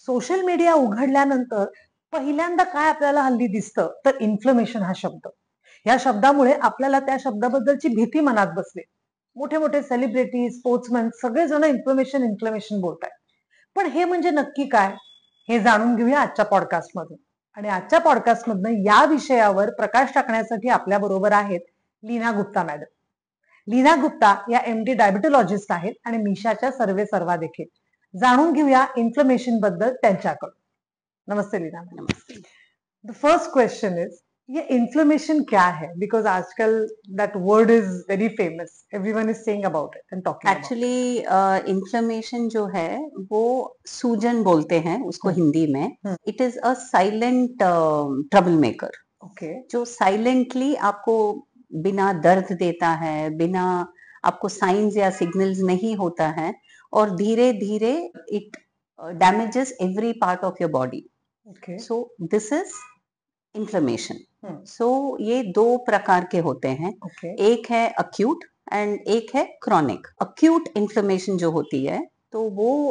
Social media उघडल्यानंतर पहिल्यांदा काय आपल्याला हल्ली दिसतं तर इन्फ्लमेशन हा शब्द. या शब्दामुळे आपल्याला त्या शब्दाबद्दलची भीती मनात बसली. मोठे मोठे सेलिब्रिटी, स्पोर्ट्समन सगळेजण इन्फ्लमेशन इन्फ्लमेशन बोलतायत. पण हे म्हणजे नक्की काय? हे जाणून घेऊया आजच्या पॉडकास्टमधून. आणि आजच्या पॉडकास्टमधनं या विषयावर प्रकाश टाकण्यासाठी आपल्या बरोबर आहेत लीना गुप्ता मॅडम. लीना गुप्ता या MD डायबिटोलॉजिस्ट आहेत आणि मिशाच्या सर्वे सर्वा देखील. जाणून घेऊया इन्फ्लमेशन बद्दल त्यांच्याकडून. नमस्ते लीना मैडम. नमस्ते। द फर्स्ट क्वेश्चन इज ये इन्फ्लेमेशन क्या है? बिकॉज आजकल that word is very famous, everyone is saying about it and talking about actually inflammation जो है वो सूजन बोलते हैं उसको हिंदी में। It is a silent trouble maker. Okay, जो साइलेंटली आपको बिना दर्द देता है, बिना आपको साइंस या सिग्नल्स नहीं होता है, और धीरे धीरे it damages every part of your body. Okay, so this is inflammation. Hmm, so ये दो प्रकार के होते हैं। ओके, एक है अक्यूट एंड एक है क्रॉनिक। अक्यूट इन्फ्लेमेशन जो होती है तो वो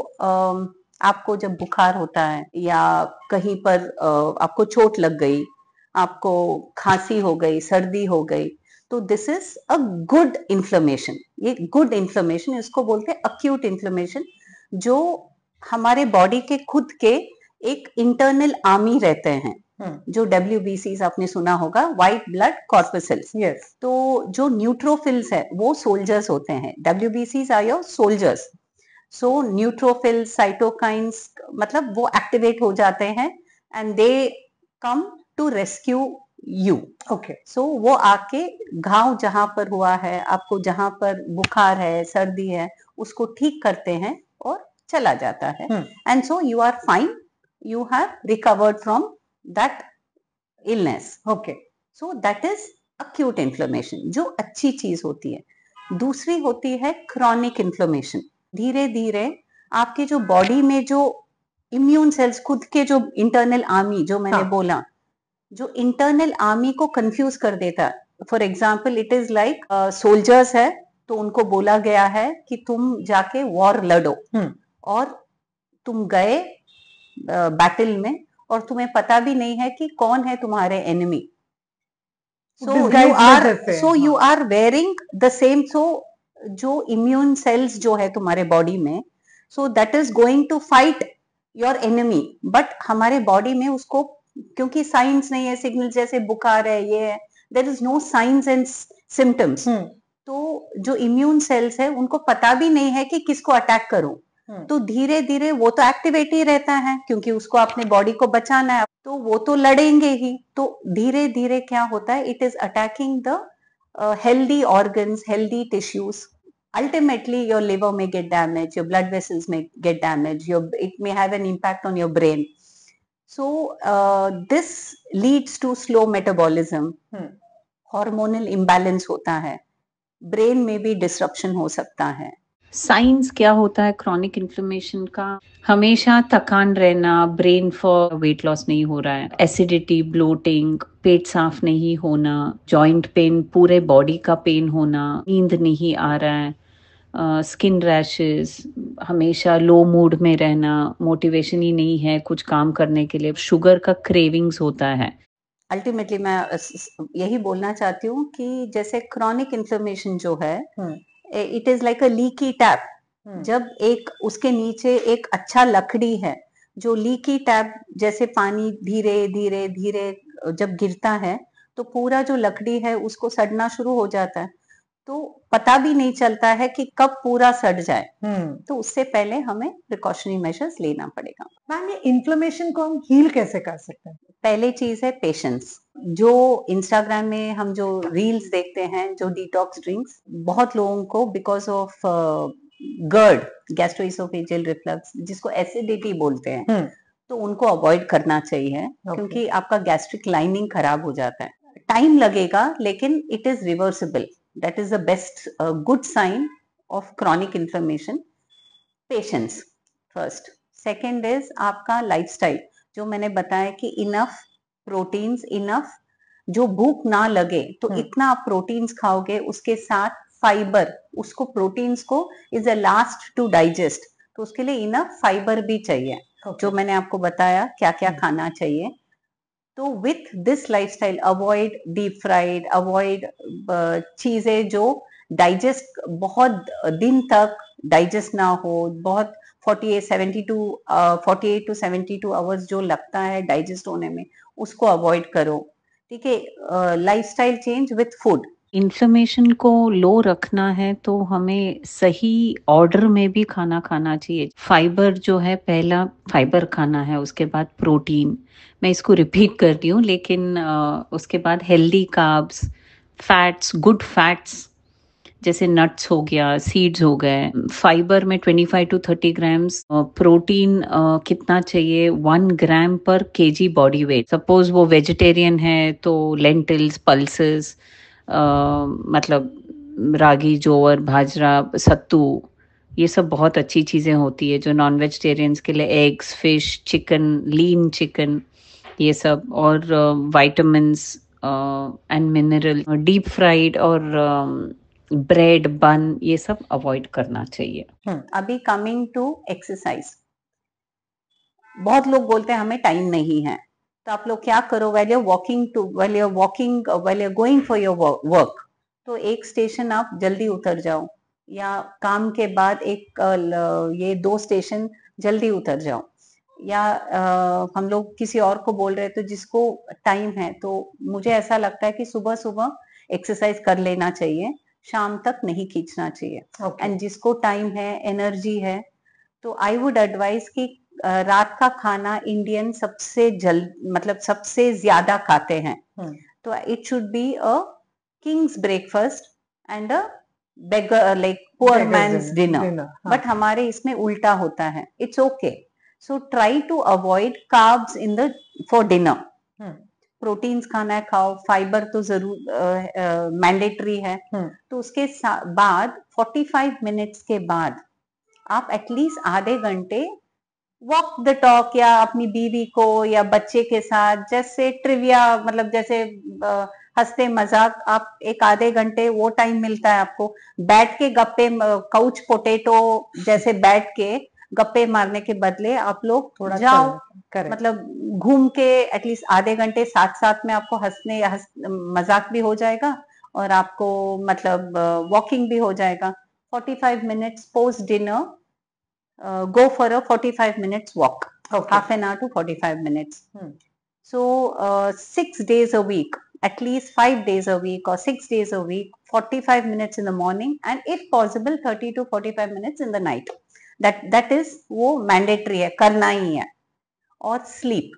आपको जब बुखार होता है या कहीं पर आपको चोट लग गई, आपको खांसी हो गई, सर्दी हो गई, तो this is a good inflammation. ये गुड इन्फ्लेमेशन, इसको बोलते हैं अक्यूट इन्फ्लेमेशन, जो हमारे बॉडी के खुद के एक इंटरनल आर्मी रहते हैं, जो WBCs आपने सुना होगा, व्हाइट ब्लड कॉर्पसेल्स। यस, तो जो न्यूट्रोफिल्स है वो सोल्जर्स होते हैं। WBCs are your soldiers. So neutrophils, cytokines, मतलब वो एक्टिवेट हो जाते हैं and they come to rescue you. Okay, so वो आके घाव जहां पर हुआ है, आपको जहां पर बुखार है, सर्दी है, उसको ठीक करते हैं और चला जाता है। And so you are fine, you have recovered from that illness. Okay, So that is acute inflammation, जो अच्छी चीज होती है। दूसरी होती है chronic inflammation। धीरे धीरे आपके जो बॉडी में जो इम्यून सेल्स, खुद के जो इंटरनल आर्मी जो मैंने बोला, जो इंटरनल आर्मी को कंफ्यूज कर देता है। For example it is like soldiers है, तो उनको बोला गया है कि तुम जाके वॉर लड़ो, और तुम गए बैटल में, और तुम्हें पता भी नहीं है कि कौन है तुम्हारे enemy. So you are wearing the same. So जो इम्यून सेल्स जो है तुम्हारे बॉडी में, so that is going to fight your enemy, but हमारे बॉडी में उसको, क्योंकि साइंस नहीं है, सिग्नल जैसे बुखार है, ये है, there is no science and symptoms. तो जो इम्यून सेल्स है उनको पता भी नहीं है कि किसको अटैक करूं, तो धीरे धीरे वो तो एक्टिवेट ही रहता है, क्योंकि उसको अपने बॉडी को बचाना है, तो वो तो लड़ेंगे ही। तो धीरे धीरे क्या होता है, it is attacking the healthy organs, healthy tissues. Ultimately your liver may get damaged, your blood vessels may get damaged, it may have an impact on your brain. So this leads to slow metabolism, hormonal imbalance होता है, brain में भी disruption हो सकता है। Science क्या होता है क्रॉनिक इन्फ्लेमेशन का? हमेशा थकान रहना, ब्रेन फॉग, वेट लॉस नहीं हो रहा है, एसिडिटी, ब्लोटिंग, पेट साफ नहीं होना, जॉइंट पेन, पूरे बॉडी का पेन होना, नींद नहीं आ रहा है, स्किन रैशेस, हमेशा लो मूड में रहना, मोटिवेशन ही नहीं है कुछ काम करने के लिए, शुगर का क्रेविंग्स होता है। अल्टीमेटली मैं यही बोलना चाहती हूँ कि जैसे क्रॉनिक इन्फ्लेमेशन जो है, it is like a leaky tap. जब एक उसके नीचे एक अच्छा लकड़ी है, जो लीकी टैप जैसे पानी धीरे धीरे धीरे जब गिरता है, तो पूरा जो लकड़ी है उसको सड़ना शुरू हो जाता है, तो पता भी नहीं चलता है कि कब पूरा सड़ जाए। तो उससे पहले हमें प्रिकॉशनरी मेजर्स लेना पड़ेगा। मैम, ये इन्फ्लेमेशन को हम हील कैसे कर सकते हैं? पहले चीज है पेशेंस। जो इंस्टाग्राम में हम जो रील्स देखते हैं, जो डिटॉक्स ड्रिंक्स, बहुत लोगों को बिकॉज ऑफ गर्ड, गैस्ट्रोइसोफेजियल रिफ्लक्स, जिसको एसिडिटी बोलते हैं, तो उनको अवॉइड करना चाहिए, क्योंकि आपका गैस्ट्रिक लाइनिंग खराब हो जाता है। टाइम लगेगा लेकिन it is reversible. That is the best good sign of chronic inflammation. Patience first. Second is आपका लाइफस्टाइल, जो मैंने बताया कि इनफ प्रोटीन्स, इनफ, जो भूख ना लगे तो इतना आप प्रोटीन्स खाओगे, उसके साथ फाइबर, उसको प्रोटीन्स को is a last to digest, तो उसके लिए इनफ फाइबर भी चाहिए। जो मैंने आपको बताया क्या क्या हम्म। खाना चाहिए। तो with this lifestyle avoid deep fried, avoid चीजें जो डाइजेस्ट बहुत दिन तक डाइजेस्ट ना हो, बहुत 48 टू 72 आवर्स जो लगता है डाइजेस्ट होने में, उसको अवॉइड करो। ठीक है, lifestyle change with food. Inflammation को लो रखना है तो हमें सही ऑर्डर में भी खाना खाना चाहिए। फाइबर जो है, पहला फाइबर खाना है, उसके बाद प्रोटीन, मैं इसको रिपीट करती हूँ, लेकिन उसके बाद healthy carbs, fats, good fats जैसे नट्स हो गया, सीड्स हो गए। फाइबर में 25 to 30 ग्राम्स, प्रोटीन कितना चाहिए, 1 ग्राम पर केजी बॉडी वेट। सपोज वो वेजिटेरियन है तो लेंटिल्स, पल्सेस, मतलब रागी, जोवर, बाजरा, सत्तू, ये सब बहुत अच्छी चीज़ें होती है जो नॉन वेजिटेरियंस के लिए। एग्स, फिश, चिकन, लीन चिकन, ये सब, और vitamins and mineral. Deep fried और ब्रेड, बन, ये सब अवॉइड करना चाहिए। अभी कमिंग टू एक्सरसाइज, बहुत लोग बोलते हैं हमें टाइम नहीं है, तो आप लोग क्या करो, well you're going for your work, तो एक स्टेशन आप जल्दी उतर जाओ, या काम के बाद ये 2 स्टेशन जल्दी उतर जाओ, या हम लोग किसी और को बोल रहे हैं तो जिसको टाइम है, तो मुझे ऐसा लगता है कि सुबह सुबह एक्सरसाइज कर लेना चाहिए, शाम तक नहीं खींचना चाहिए। एंड जिसको टाइम है, एनर्जी है, तो आई वुड एडवाइज कि रात का खाना इंडियन सबसे मतलब सबसे ज्यादा खाते हैं, तो it should be a king's breakfast and a beggar, like poor man's dinner. But हमारे इसमें उल्टा होता है। It's okay, so try to avoid carbs in the for dinner. Proteins खाना है, खाओ, फाइबर तो जरूर मैंडेटरी है। तो उसके बाद 45 मिनट्स के बाद आप एटलीस्ट आधे घंटे वॉक द टॉक, या अपनी बीवी को या बच्चे के साथ जैसे ट्रिविया, मतलब जैसे हंसते मजाक, आप एक आधे घंटे वो टाइम मिलता है आपको, बैठ के गप्पे, काउच पोटेटो जैसे बैठ के गप्पे मारने के बदले आप लोग थोड़ा जाओ, मतलब घूम के एटलीस्ट आधे घंटे, साथ साथ में आपको मजाक भी हो जाएगा और आपको मतलब वॉकिंग भी हो जाएगा। 45 minutes post dinner, go for a 45 minutes walk, half an hour to 45 minutes. So 6 days a week, at least 5 days a week or 6 days a week, 45 minutes in the morning and if possible 30 to 45 minutes in the night. That is वो mandatory है, करना ही है। और sleep,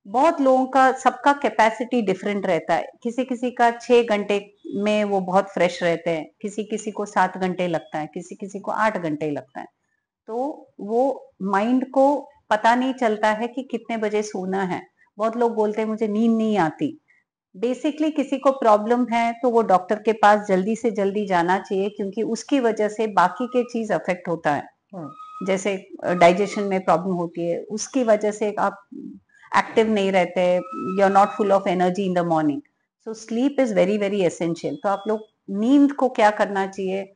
बहुत लोगों का, सबका capacity different रहता है, किसी किसी का 6 घंटे में वो बहुत फ्रेश रहते हैं, किसी किसी को 7 घंटे लगता है, किसी किसी को 8 घंटे लगता है। तो वो माइंड को पता नहीं चलता है कि कितने बजे सोना है। बहुत लोग बोलते हैं मुझे नींद नहीं आती। बेसिकली किसी को प्रॉब्लम है तो वो डॉक्टर के पास जल्दी से जल्दी जाना चाहिए, क्योंकि उसकी वजह से बाकी के चीज अफेक्ट होता है। जैसे डाइजेशन में प्रॉब्लम होती है, उसकी वजह से आप एक्टिव नहीं रहते, you are not full of energy in the morning. So sleep is very very essential. तो आप लोग नींद को क्या करना चाहिए,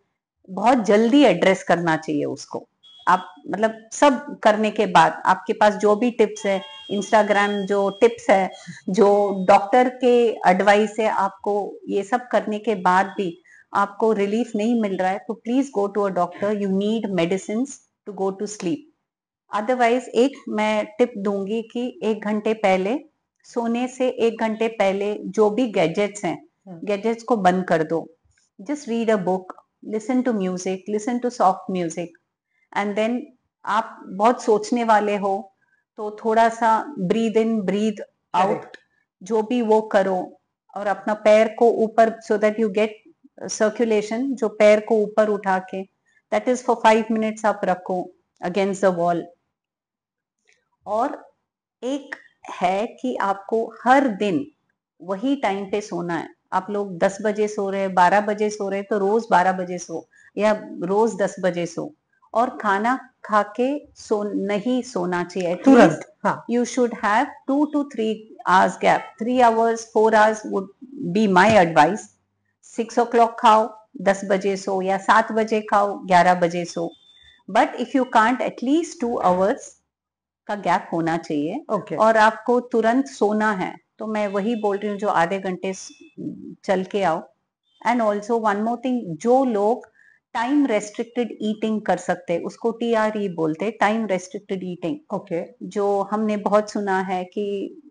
बहुत जल्दी एड्रेस करना चाहिए उसको। आप मतलब सब करने के बाद आपके पास जो भी टिप्स है, इंस्टाग्राम जो टिप्स है, जो डॉक्टर के एडवाइस है, आपको ये सब करने के बाद भी आपको रिलीफ नहीं मिल रहा है, तो please go to a doctor. You need medicine to go to sleep. Otherwise एक मैं टिप दूंगी कि 1 घंटे पहले, सोने से 1 घंटे पहले जो भी गैजेट्स हैं, गैजेट्स को बंद कर दो। Just read a book, listen to music, listen to soft music, and then आप बहुत सोचने वाले हो तो थोड़ा सा ब्रीद इन ब्रीद आउट, जो भी वो करो, और अपना पैर को ऊपर, so that you get circulation, जो पैर को ऊपर उठा के, दैट इज फॉर 5 मिनट्स आप रखो अगेंस्ट द वॉल। और एक है कि आपको हर दिन वही टाइम पे सोना है। आप लोग 10 बजे सो रहे हैं, 12 बजे सो रहे हैं, तो रोज 12 बजे सो, या रोज 10 बजे सो। और खाना खा के नहीं सोना चाहिए, तुरंत। You should have 2 to 3 hours gap, 3 hours 4 hours would be my advice. 6 o'clock खाओ, 10 बजे सो, या 7 बजे खाओ, 11 बजे सो। But if you can't, at least 2 hours का गैप होना चाहिए ओके और आपको तुरंत सोना है तो मैं वही बोल रही हूँ जो आधे घंटे चल के आओ। And also one more thing, जो लोग टाइम रेस्ट्रिक्टेड ईटिंग कर सकते हैं उसको TRE बोलते हैं, टाइम रेस्ट्रिक्टेड ईटिंग, ओके जो हमने बहुत सुना है कि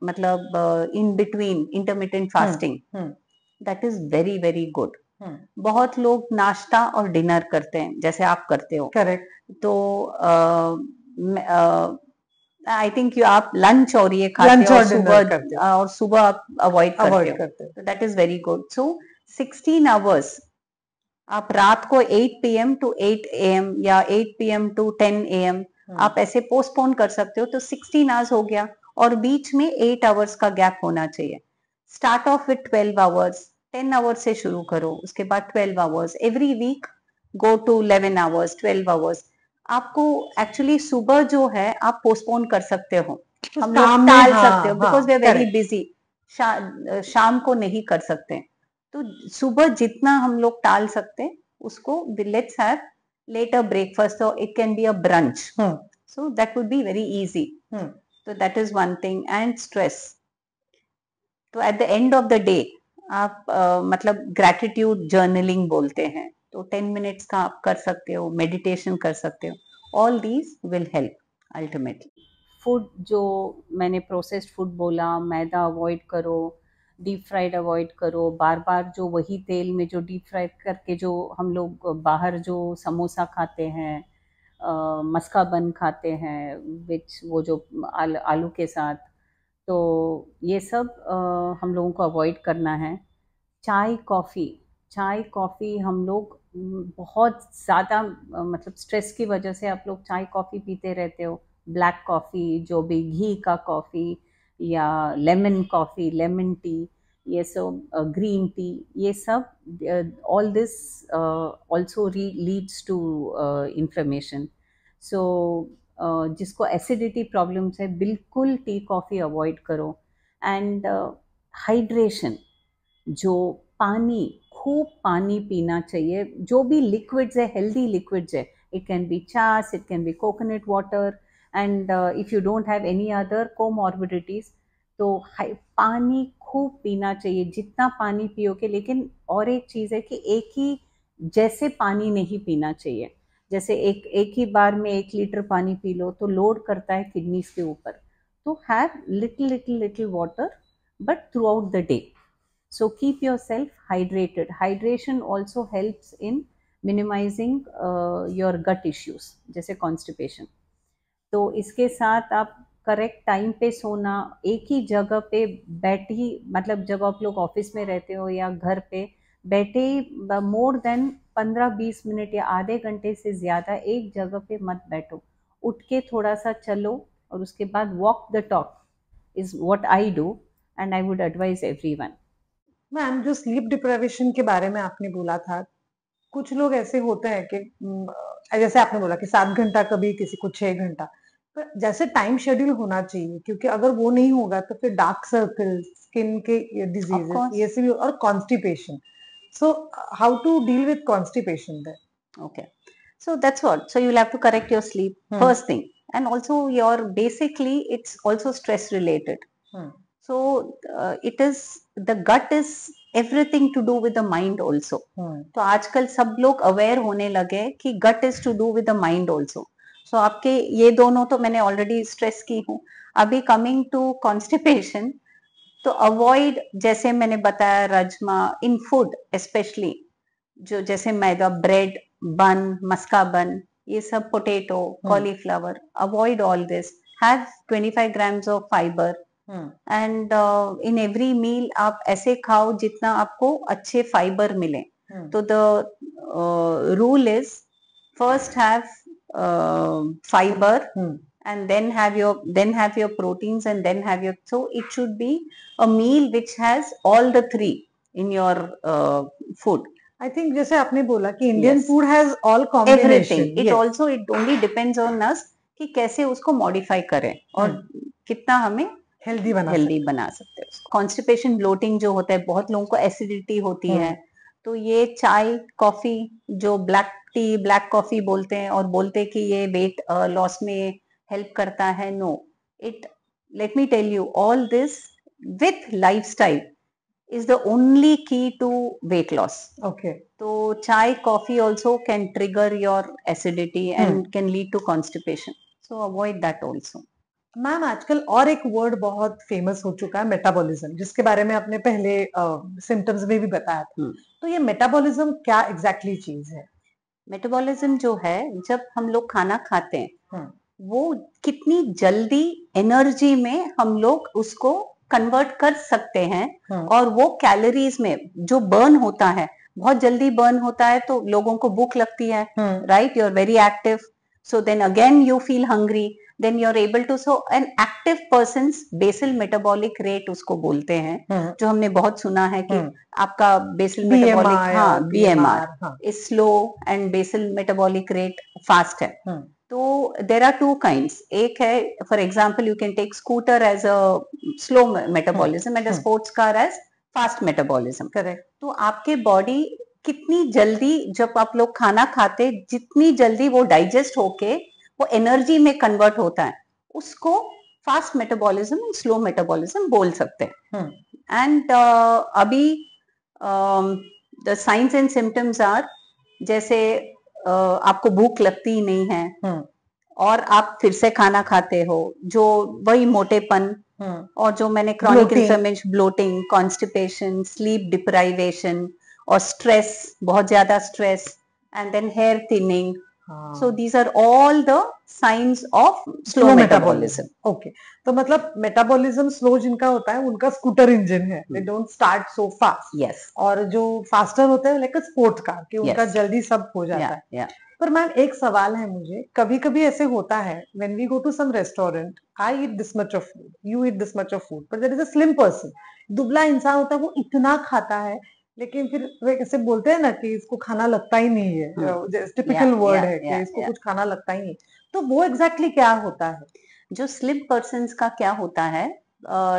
मतलब in between intermittent fasting, that is very very good. बहुत लोग नाश्ता और डिनर करते हैं जैसे आप करते हो, करेक्ट तो आई थिंक यू आप लंच और ये खाते लंच हो और डिनर करते हो, और सुबह आप अवॉइड करते अवॉइड हो, करते हो। तो that is very good. So 16 hours आप रात को 8 PM टू 8 AM या 8 PM टू 10 AM आप ऐसे पोस्टपोन कर सकते हो, तो 16 आवर्स हो गया और बीच में 8 आवर्स का गैप होना चाहिए। Start off with 12 hours, 10 hours से शुरू करो, उसके बाद 12 hours, every week go to 11 hours, 12 hours. आपको एक्चुअली सुबह जो है आप पोस्टपोन कर सकते हो, तो हम लोग शाम में टाल हाँ सकते हो because we are very correct busy, शाम को नहीं कर सकते। तो सुबह जितना हम लोग टाल सकते हैं उसको, लेट्स हैव लेटर ब्रेकफास्ट और it can be a brunch, so that would be very easy. तो that is one thing. And stress, तो at the end of the day आप मतलब ग्रैटिट्यूड जर्नलिंग बोलते हैं, तो 10 मिनट्स का आप कर सकते हो, मेडिटेशन कर सकते हो, all these will help ultimately. Food जो मैंने प्रोसेस्ड फूड बोला, मैदा अवॉइड करो, डीप फ्राइड अवॉइड करो, बार बार जो वही तेल में जो डीप फ्राई करके जो हम लोग बाहर जो समोसा खाते हैं, मस्का बन खाते हैं, विच वो जो आलू के साथ, तो ये सब हम लोगों को अवॉइड करना है। चाय कॉफ़ी हम लोग बहुत ज़्यादा मतलब स्ट्रेस की वजह से आप लोग चाय कॉफ़ी पीते रहते हो, ब्लैक कॉफ़ी, जो भी घी का कॉफ़ी या लेमन कॉफ़ी, लेमन टी, ये सब ग्रीन टी, ये सब all this also leads to inflammation. So जिसको एसिडिटी प्रॉब्लम्स है बिल्कुल टी कॉफ़ी अवॉइड करो। एंड हाइड्रेशन, जो पानी, खूब पानी पीना चाहिए, जो भी लिक्विड्स है, हेल्दी लिक्विड्स है, इट कैन बी छाछ, it can B coconut water, and if you don't have any other comorbidities, तो पानी खूब पीना चाहिए, जितना पानी पियोगे। लेकिन और एक चीज़ है कि एक ही जैसे पानी नहीं पीना चाहिए, जैसे एक ही बार में 1 लीटर पानी पी लो तो लोड करता है किडनीज के ऊपर, तो have little little little water but through out the day. So keep yourself hydrated. Hydration also helps in minimizing your gut issues, जैसे constipation. तो इसके साथ आप करेक्ट टाइम पे सोना, एक ही जगह पे बैठी, मतलब जब आप लोग ऑफिस में रहते हो या घर पे बैठे मोर देन 15-20 मिनट या आधे घंटे से ज़्यादा एक जगह पे मत बैठो, उठ के थोड़ा सा चलो और उसके बाद walk the talk is what I do and I would advise everyone. Ma'am, जो स्लीप डिप्राइवेशन के बारे में आपने बोला था, कुछ लोग ऐसे होते हैं कि जैसे आपने बोला कि 7 घंटा, कभी किसी को 6 घंटा, पर जैसे टाइम शेड्यूल होना चाहिए, क्योंकि अगर वो नहीं होगा तो फिर डार्क सर्कल, स्किन के डिजीजेस, course. ये सब, और constipation. So how to deal with constipation there? Okay, so that's what, so you'll have to correct your sleep first thing, and also your basically it's also stress related. So it is, the gut is everything to do with the mind also. तो आजकल सब लोग aware होने लगे कि gut is to do with the mind also. So आपके ये दोनों तो मैंने ऑलरेडी स्ट्रेस की हूँ। अभी कमिंग टू कॉन्स्टिपेशन, तो अवॉइड, जैसे मैंने बताया, राजमा इन फूड स्पेशली, जो जैसे मैदा, ब्रेड, बन, मस्का बन, ये सब, potato, cauliflower, avoid all this, have 25 grams of fibre, and in every meal आप ऐसे खाओ जितना आपको अच्छे फाइबर मिले। तो the rule is first have fibre and then have your proteins and then have your, so it should be a meal which has all the three in your food. I think जैसे आपने बोला कि Indian Yes. Food has all Everything. Combination, It also, it only depends on us कि कैसे उसको modify करें और कितना हमें हेल्दी बना हेल्दी बना सकते हैं उसको। कॉन्स्टिपेशन, ब्लोटिंग जो होता है, बहुत लोगों को एसिडिटी होती है, तो ये चाय, कॉफी, जो ब्लैक टी, ब्लैक कॉफी बोलते हैं और बोलते हैं कि ये वेट लॉस में हेल्प करता है, no. It, let me tell you, all this with lifestyle is the only key to weight loss. Okay. तो chai, coffee also can trigger your acidity and can lead to constipation. So avoid that also. Ma'am आजकल और एक word बहुत famous हो चुका है, metabolism, जिसके बारे में आपने पहले सिम्टम्स में भी बताया था. तो ये मेटाबॉलिज्म क्या एग्जैक्टली चीज है? मेटाबॉलिज्म जो है, जब हम लोग खाना खाते हैं, हम्म. वो कितनी जल्दी एनर्जी में हम लोग उसको कन्वर्ट कर सकते हैं, और वो कैलोरीज में जो बर्न होता है, बहुत जल्दी बर्न होता है, तो लोगों को भूख लगती है, right? You are very active, so then again you feel hungry, then you're able to, so an active person's basal metabolic rate उसको बोलते हैं, जो हमने बहुत सुना है कि आपका basal metabolic, हाँ, BMR is slow and basal metabolic rate fast है. तो there are two kinds. एक है, for example, you can take scooter as a slow metabolism and a sports car as fast metabolism. Correct. तो आपके body कितनी जल्दी, जब आप लोग खाना खाते, जितनी जल्दी वो डाइजेस्ट होके वो एनर्जी में कन्वर्ट होता है, उसको fast metabolism and slow metabolism बोल सकते हैं. एंड अभी the science and symptoms are, जैसे आपको भूख लगती ही नहीं है, और आप फिर से खाना खाते हो, जो वही मोटेपन, और जो मैंने chronic inflammation, bloating, constipation, sleep deprivation, और स्ट्रेस, बहुत ज्यादा stress, and then hair thinning. So these are all the signs of slow metabolism. Okay. तो मतलब मेटाबॉलिज्म स्लो जिनका होता है, उनका स्कूटर इंजन है, they don't start so fast. Yes. और जो फास्टर होते हैं, लाइक अ स्पोर्ट्स कार, कि उनका Yes. जल्दी सब हो जाता है. Yeah. पर मैम एक सवाल है मुझे, कभी कभी ऐसे होता है, when we go to some restaurant, I eat this much of food, you eat this much of food, but there is a slim person, दुबला इंसान होता है, वो इतना खाता है, लेकिन फिर वे कैसे बोलते हैं ना कि इसको खाना लगता ही नहीं है, टिपिकल वर्ड है कि इसको कुछ खाना लगता ही नहीं. तो वो एग्जैक्टली क्या होता है? जो स्लिम पर्सन्स का क्या होता है,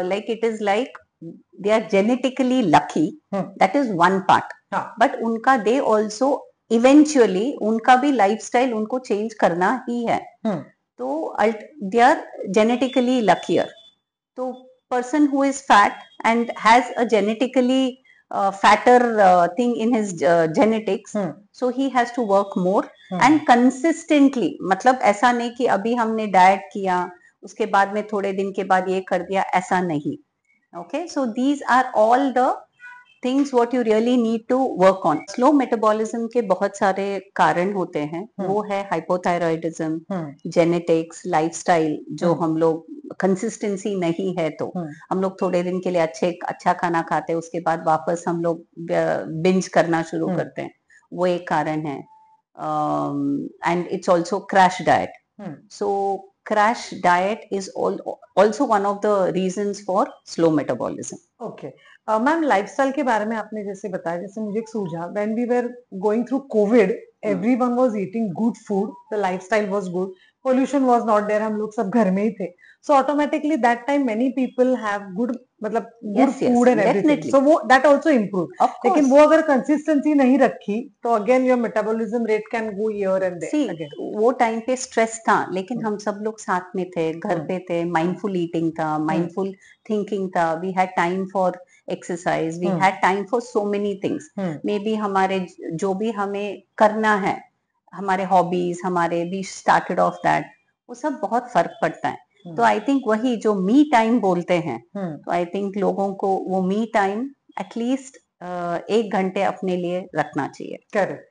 like it is like they are genetically lucky, that is one part, but उनका दे ऑल्सो इवेंचुअली उनका भी लाइफस्टाइल उनको चेंज करना ही है. तो दे आर जेनेटिकली लकियर. तो person who is fat and has a genetically fatter thing in his genetics, so he has to work more and consistently. मतलब ऐसा नहीं कि अभी हमने डाइट किया, उसके बाद में थोड़े दिन के बाद ये कर दिया, ऐसा नहीं. Okay, so these are all the things what you really need to work on. Slow metabolism के बहुत सारे कारण होते हैं. वो है hypothyroidism, genetics, lifestyle, जो हम लोग कंसिस्टेंसी नहीं है, तो हम लोग थोड़े दिन के लिए अच्छा खाना खाते हैं, उसके बाद वापस हम लोग बिंज करना शुरू करते हैं, वो एक कारण है. And it's also crash diet. So crash diet is also one of the reasons for slow metabolism. Okay. Ma'am lifestyle के बारे में आपने जैसे बताया, जैसे मुझे एक सूझा, when we were going through COVID, everyone was eating good food, the lifestyle was good, pollution was not there, हम लोग सब घर में ही थे, so automatically that time many people have good, मतलब good food and everything, so वो that also improved. लेकिन वो अगर कंसिस्टेंसी नहीं रखी, तो again your metabolism rate can go here and there. See, again. वो टाइम पे स्ट्रेस था, लेकिन हम सब लोग साथ में थे, घर पे थे, माइंडफुल ईटिंग था, माइंडफुल थिंकिंग था, we had time for exercise, we had time for so many things. Maybe हमारे जो भी हमें करना है, हमारे हॉबीज, हमारे वी स्टार्टेड ऑफ दैट, वो सब बहुत फर्क पड़ता है. तो आई थिंक वही जो मी टाइम बोलते हैं, तो आई थिंक लोगों को वो मी टाइम एटलीस्ट 1 घंटे अपने लिए रखना चाहिए. Correct.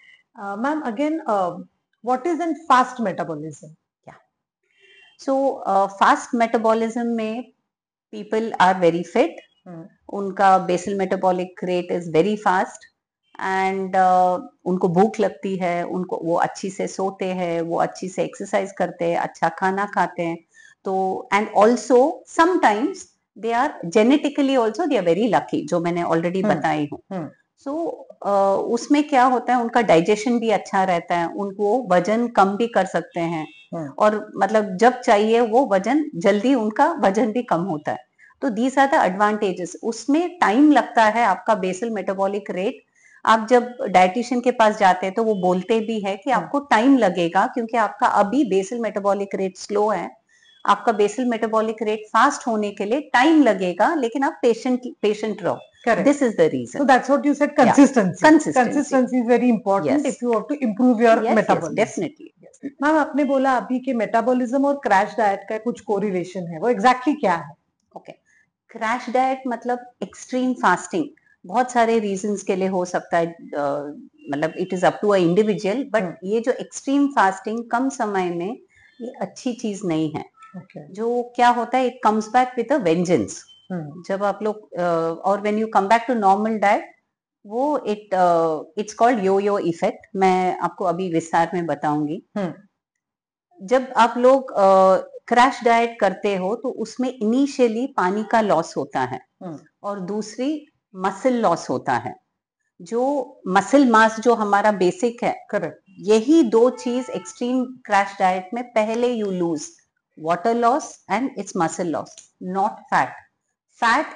Ma'am again, what is an fast metabolism? So fast metabolism में पीपल आर वेरी फिट, उनका basal metabolic rate is very fast, and उनको भूख लगती है, उनको वो अच्छी से सोते हैं, वो अच्छी से एक्सरसाइज करते हैं, अच्छा खाना खाते हैं. तो and also sometimes they are genetically also they are very lucky, जो मैंने ऑलरेडी बताई हूँ. सो उसमें क्या होता है, उनका डाइजेशन भी अच्छा रहता है, उनको वजन कम भी कर सकते हैं, और मतलब जब चाहिए वो वजन जल्दी, उनका वजन भी कम होता है. तो दीज आर द एडवांटेजेस. उसमें टाइम लगता है, आपका बेसल मेटाबॉलिक रेट, आप जब डाइटिशियन के पास जाते हैं तो वो बोलते भी है कि आपको टाइम लगेगा, क्योंकि आपका अभी बेसल मेटाबॉलिक रेट स्लो है, आपका बेसल मेटाबॉलिक रेट फास्ट होने के लिए टाइम लगेगा, लेकिन आप पेशेंट रहो. Correct. This is the So reason. that's what you said, consistency. Consistency is very important Yes. if you have to improve your Yes, metabolism. Definitely. Ma'am आपने बोला अभी कि मेटाबॉलिज्म और क्रैश डाइट का कुछ कोरिलेशन है, वो एग्जैक्टली क्या है? ओके, क्रैश डाइट मतलब एक्सट्रीम फास्टिंग. बहुत सारे रीजंस के लिए हो सकता है, मतलब it is up to a individual, but ये जो एक्सट्रीम फास्टिंग कम समय में, ये अच्छी चीज नहीं है. Okay. जो क्या होता है, it comes back with a vengeance. जब आप लोग और when you come back to normal diet, वो it's called yo yo effect. मैं आपको अभी विस्तार में बताऊंगी. जब आप लोग क्रैश डाइट करते हो तो उसमें इनिशियली पानी का लॉस होता है, और दूसरी मसल लॉस होता है. जो मसल मास जो हमारा बेसिक है, करेक्ट, यही दो चीज एक्सट्रीम क्रैश डाइट में पहले you lose. Water loss and it's muscle loss, not fat. Fat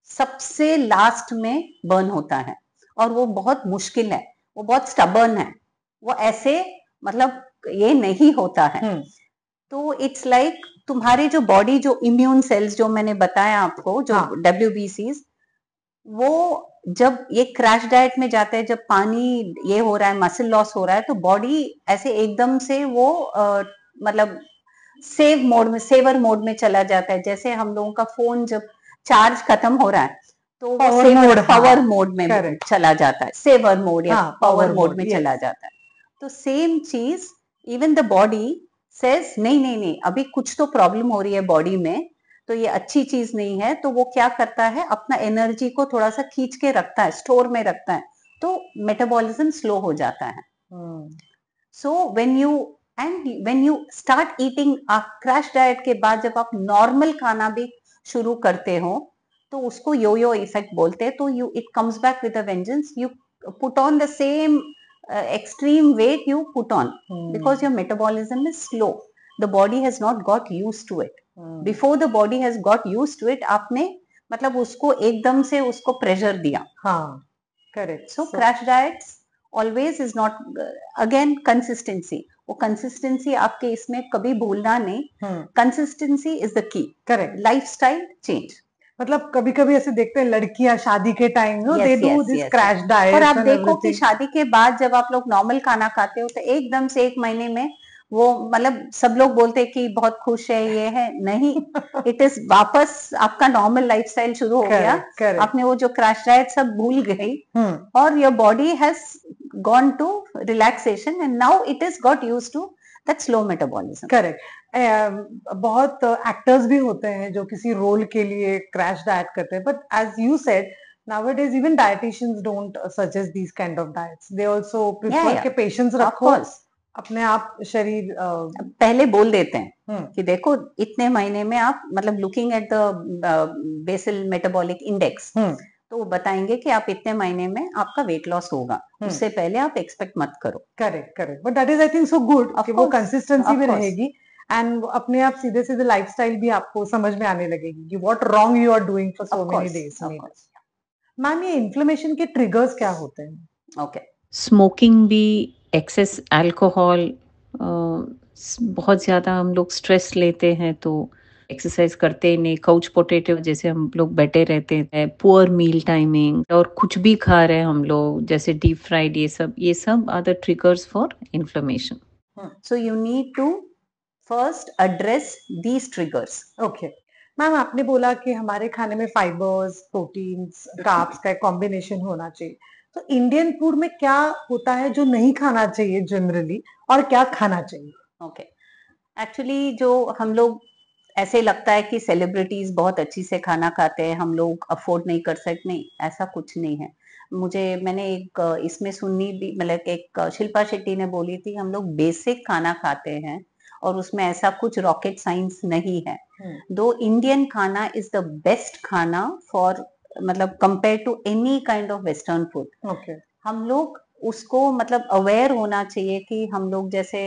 सबसे लास्ट में बर्न होता है, और वो बहुत मुश्किल है, वो बहुत स्टबर्न है, वो ऐसे मतलब ये नहीं होता है. तो इट्स लाइक तुम्हारी जो बॉडी, जो इम्यून सेल्स जो मैंने बताया आपको, जो WBCs, वो जब ये क्रैश डाइट में जाते हैं, जब पानी ये हो रहा है, मसल लॉस हो रहा है, तो बॉडी ऐसे एकदम से वो मतलब सेवर मोड में चला जाता है. जैसे हम लोगों का फोन जब चार्ज खत्म हो रहा है, तो वो पावर मोड में चला जाता है, सेवर मोड या पावर मोड में चला जाता है. तो सेम चीज इवन द बॉडी सेज नहीं नहीं नहीं, अभी कुछ तो प्रॉब्लम हो रही है बॉडी में, तो ये अच्छी चीज नहीं है. तो वो क्या करता है, अपना एनर्जी को थोड़ा सा खींच के रखता है, स्टोर में रखता है, तो मेटाबॉलिज्म स्लो हो जाता है. So when you start eating crash diet के बाद, जब आप नॉर्मल खाना भी शुरू करते हो, तो उसको यो यो इफेक्ट बोलते हैं. तो you it comes back with a vengeance. You put on the same extreme weight you put on, because your metabolism is slow. The body has not got used to it. Before the body has got used to it, आपने मतलब उसको एकदम से उसको pressure दिया. Correct. So crash diets always is not, again consistency. वो consistency आपके इसमें कभी भूलना नहीं. Consistency is the key. Correct. Lifestyle change. मतलब कभी कभी ऐसे देखते हैं लड़कियां शादी के time they do this crash diet, और आप देखो कि शादी के बाद जब आप लोग नॉर्मल खाना खाते हो, तो एकदम से 1 महीने में वो मतलब सब लोग बोलते हैं कि बहुत खुश है, ये है नहीं. इट इज वापस आपका नॉर्मल लाइफस्टाइल शुरू हो गया. आपने वो जो क्रैश डाइट सब भूल गई, और your body has gone to relaxation, and now it is got used to that slow metabolism. Correct. बहुत एक्टर्स भी होते हैं जो किसी रोल के लिए क्रैश डाइट करते हैं, but as you said nowadays even dietitians don't suggest these kind of diets. They also prefer कि पेशेंस रखो, अपने आप शरीर पहले बोल देते हैं कि देखो इतने महीने में आप मतलब looking at the basal metabolic index, तो वो बताएंगे कि आप इतने महीने में आपका वेट लॉस होगा. उससे पहले आप एक्सपेक्ट मत करो. Correct correct. But that is I think so good कि वो कंसिस्टेंसी में रहेगी, एंड अपने आप सीधे सीधे लाइफस्टाइल भी आपको समझ में आने लगेगी कि what wrong you are doing for so many days. Ma'am ये इन्फ्लेमेशन के ट्रिगर्स क्या होते हैं? ओके, स्मोकिंग भी, एक्सेस अल्कोहल, बहुत ज्यादा हम लोग स्ट्रेस लेते हैं तो एक्सरसाइज करते ही नहीं, काउच पोटैटो जैसे हम लोग बैठे रहते हैं, पुअर मील टाइमिंग, और कुछ भी खा रहे हैं हम लोग जैसे डीप फ्राइड, ये सब are the triggers for inflammation. So you need to first address these triggers. Okay ma'am, आपने बोला कि हमारे खाने में फाइबर्स, प्रोटीन्स, कार्ब्स का कॉम्बिनेशन होना चाहिए. तो इंडियन फूड में क्या होता है जो नहीं खाना चाहिए जनरली, और क्या खाना चाहिए? ओके, एक्चुअली जो हम लोग ऐसे लगता है कि सेलिब्रिटीज बहुत अच्छी से खाना खाते हैं, हम लोग अफोर्ड नहीं कर सकते. नहीं, ऐसा कुछ नहीं है. मैंने एक इसमें सुनी भी, मतलब एक शिल्पा शेट्टी ने बोली थी, हम लोग बेसिक खाना खाते हैं और उसमें ऐसा कुछ रॉकेट साइंस नहीं है. दो इंडियन खाना इज द बेस्ट खाना फॉर मतलब compare to any kind of western food. हम लोग उसको मतलब अवेयर होना चाहिए कि हम लोग जैसे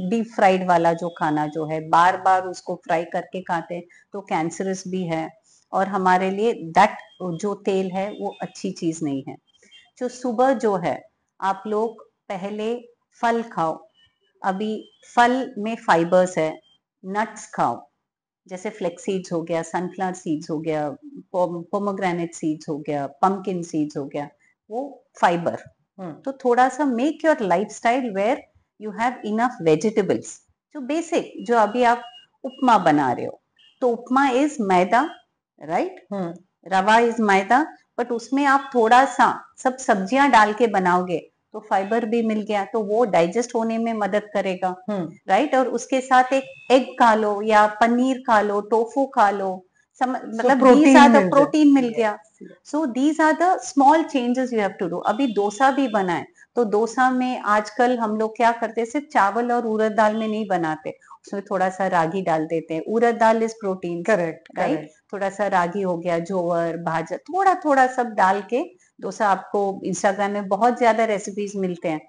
डीप फ्राइड वाला जो खाना जो है, बार बार उसको फ्राई करके खाते हैं, तो कैंसरस भी है, और हमारे लिए दैट जो तेल है वो अच्छी चीज नहीं है. जो सुबह जो है, आप लोग पहले फल खाओ. अभी फल में फाइबर्स है, नट्स खाओ, जैसे फ्लेक्स सीड्स हो गया, सनफ्लावर सीड्स हो गया, पोमोग्रेनेट सीड्स हो गया, पंपकिन सीड्स हो गया, वो फाइबर। तो थोड़ा सा make your lifestyle where you have enough vegetables, जो बेसिक, जो अभी आप उपमा बना रहे हो, तो upma is maida, right, rava is maida, but उसमें आप थोड़ा सा सब सब्जियां डाल के बनाओगे तो फाइबर भी मिल गया, तो वो डाइजेस्ट होने में मदद करेगा, राइट। और उसके साथ एक एग खा लो या पनीर खा लो, टोफू खा लो, मतलब these are the प्रोटीन मिल गया। So these are the small changes you have to do. अभी डोसा भी बनाए, तो डोसा में आजकल हम लोग क्या करते हैं, सिर्फ चावल और उड़द दाल में नहीं बनाते, उसमें थोड़ा सा रागी डाल देते हैं। उड़द दाल इज प्रोटीन, करेक्ट, राइट। थोड़ा सा रागी हो गया, जोवर, बाजरा, थोड़ा थोड़ा सब डाल के डोसा, आपको इंस्टाग्राम में बहुत ज्यादा रेसिपीज मिलते हैं।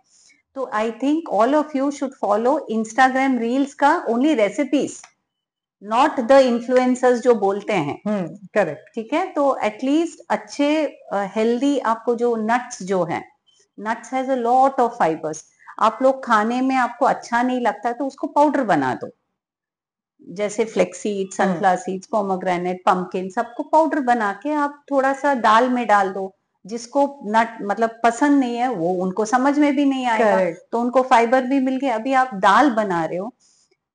तो I think all of you should follow Instagram reels का only recipes, not the influencers जो बोलते हैं, करेक्ट। ठीक है। तो एटलीस्ट अच्छे हेल्दी आपको जो नट्स जो है, nuts has a lot of fibres. आप लोग खाने में आपको अच्छा नहीं लगता तो उसको पाउडर बना दो, जैसे flax seed, sunflower seeds, pomegranate, pumpkin, सबको पाउडर बना के आप थोड़ा सा दाल में डाल दो। जिसको नट मतलब पसंद नहीं है, वो उनको समझ में भी नहीं आएगा, तो उनको फाइबर भी मिल गया। अभी आप दाल बना रहे हो,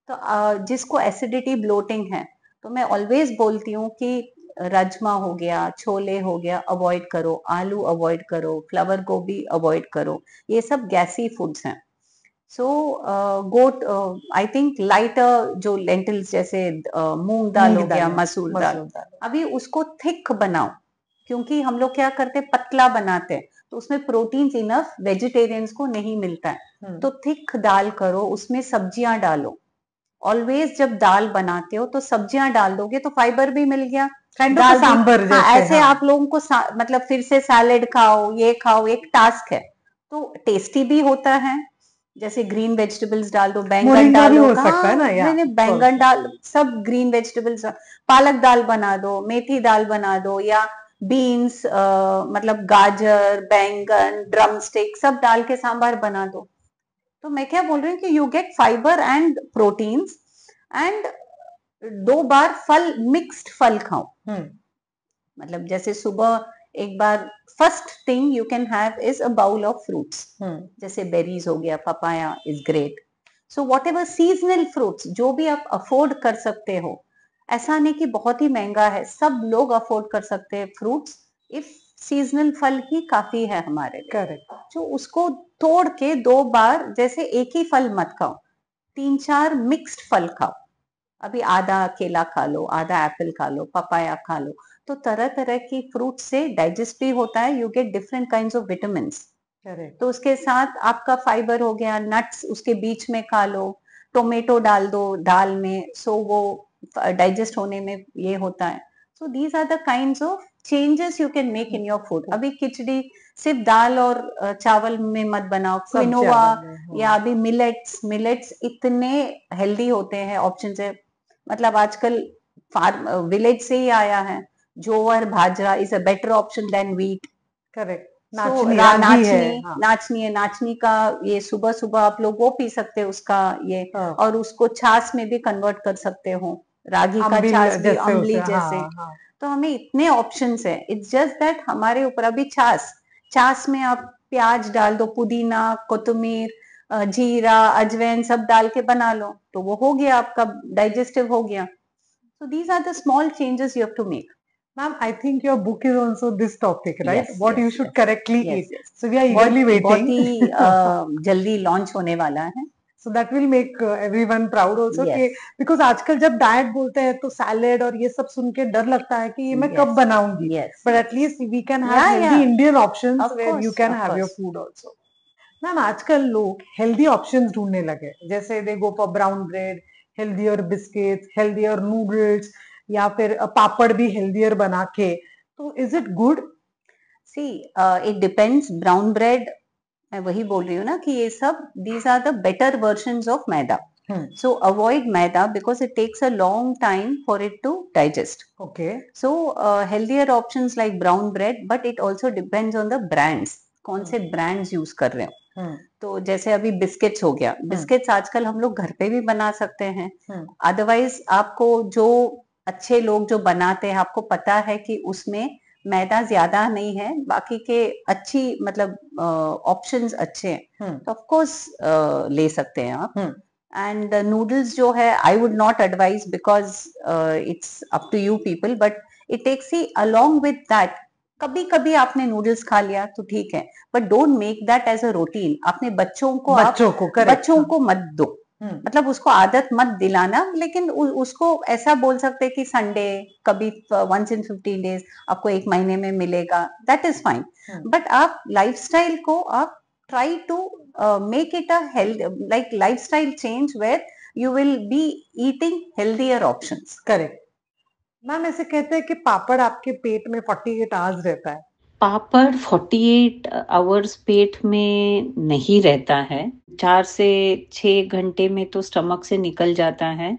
तो जिसको एसिडिटी, ब्लोटिंग है, तो मैं ऑलवेज बोलती हूँ कि राजमा हो गया, छोले हो गया, अवॉइड करो, आलू अवॉइड करो, फ्लावर गोभी अवॉइड करो, ये सब गैसी फूड्स हैं। सो गोट, आई थिंक लाइट, जो लेंटिल्स जैसे मूंग दाल हो गया, मसूर दाल, अभी उसको थिक बनाओ, क्योंकि हम लोग क्या करते हैं, पतला बनाते हैं, तो उसमें प्रोटीन इनफ वेजिटेरियंस को नहीं मिलता है। तो थिक दाल करो, उसमें सब्जियां डालो। ऑलवेज जब दाल बनाते हो तो सब्जियां डाल दोगे तो फाइबर भी मिल गया, दाल सांबर जैसे, ऐसे हाँ। आप लोगों को मतलब फिर से सैलेड खाओ, ये खाओ, एक टास्क है, तो टेस्टी भी होता है। जैसे ग्रीन वेजिटेबल्स डाल दो, बैंगन डालो, हो सकता है ना, मैंने बैंगन डाल, सब ग्रीन वेजिटेबल्स, पालक दाल बना दो, मेथी दाल बना दो, या बीन्स, मतलब गाजर, बैंगन, ड्रम स्टिक सब डाल के सांभर बना दो। तो मैं क्या बोल रही हूँ कि you get fibre and proteins, and 2 बार फल, मिक्स्ड फल खाओ। मतलब जैसे सुबह एक बार, first thing you can have is a bowl of fruits, जैसे बेरीज हो गया, papaya is great. So whatever seasonal fruits जो भी आप अफोर्ड कर सकते हो, ऐसा नहीं कि बहुत ही महंगा है, सब लोग अफोर्ड कर सकते हैं फ्रूट्स। इफ सीजनल फल ही काफी है हमारे लिए, करेक्ट। जो उसको तोड़ के 2 बार, जैसे एक ही फल मत खाओ, 3-4 मिक्स्ड फल खाओ। अभी आधा केला खा लो, आधा एप्पल खा लो, पपाया खा लो, तो तरह तरह की फ्रूट से डाइजेस्ट भी होता है, you get different kinds of vitamins. तो उसके साथ आपका फाइबर हो गया, नट्स उसके बीच में खा लो, टोमेटो डाल दो दाल में, सो वो डाइजेस्ट होने में ये होता है। So these are the kinds of changes you can make in your food. अभी खिचड़ी सिर्फ दाल और चावल में मत बनाओ, क्विनोवा या अभी मिलेट्स इतने हेल्दी होते हैं, ऑप्शन है। मतलब आजकल फार्म विलेज से ही आया है, jowar, bajra is a better option than wheat, correct. Nachni का ये सुबह सुबह आप लोग वो पी सकते हो, उसका ये, और उसको छाछ में भी कन्वर्ट कर सकते हो, रागी का छाछ भी, अम्बली जैसे। तो हमें इतने ऑप्शंस है, इट्स जस्ट दैट हमारे ऊपर। अभी छाछ में आप प्याज डाल दो, पुदीना, कोतमीर, जीरा, अजवाइन सब डाल के बना लो, तो वो हो गया आपका, डाइजेस्टिव हो गया। So these are the small changes you have to make. Ma'am, I think your book is also this topic, right? Yes, what yes, you should yes. correctly Yes, eat. yes. So we are eagerly waiting. बहुत ही जल्दी launch होने वाला है। So that will make everyone proud also, Yes. कि because आजकल जब diet बोलते हैं तो सैलेड और ये सब सुन के डर लगता है कि ये मैं कब बनाऊंगी। Yes. But at least we can have healthy Indian options Of where course, you can of have your course. food also. Ma'am आजकल लोग हेल्दी ऑप्शंस ढूंढने लगे, जैसे they go for brown bread, healthier biscuits, healthier noodles, या फिर पापड़ भी healthier बना के, तो is it good? See it depends. Brown bread, मैं वही बोल रही हूँ ना कि ये सब, these are the better versions of maida. So avoid maida because it takes a long time for it to digest. Okay. So healthier options like brown bread, but it also depends on the brands. कौन से brands use कर रहे हो? तो जैसे अभी biscuits हो गया, बिस्किट्स आजकल हम लोग घर पे भी बना सकते हैं। अदरवाइज आपको जो अच्छे लोग जो बनाते हैं, आपको पता है कि उसमें मैदा ज्यादा नहीं है, बाकी के अच्छी मतलब ऑप्शंस अच्छे हैं, तो ऑफ कोर्स ले सकते हैं आप। एंड नूडल्स जो है, I would not advise because it's up to you people, but it takes he along with that. कभी कभी आपने नूडल्स खा लिया तो ठीक है, but don't make that as a routine. अपने बच्चों को बच्चों को मत दो, मतलब उसको आदत मत दिलाना। लेकिन उसको ऐसा बोल सकते हैं कि संडे, कभी वंस इन 15 डेज आपको एक महीने में मिलेगा, दैट इज फाइन। बट आप लाइफस्टाइल को आप try to make it a health like lifestyle change where you will be eating healthier options. Correct ma'am, ऐसे कहते हैं कि पापड़ आपके पेट में 48 आवर्स रहता है। पापड़ 48 आवर्स पेट में नहीं रहता है, 4 से 6 घंटे में तो स्टमक से निकल जाता है।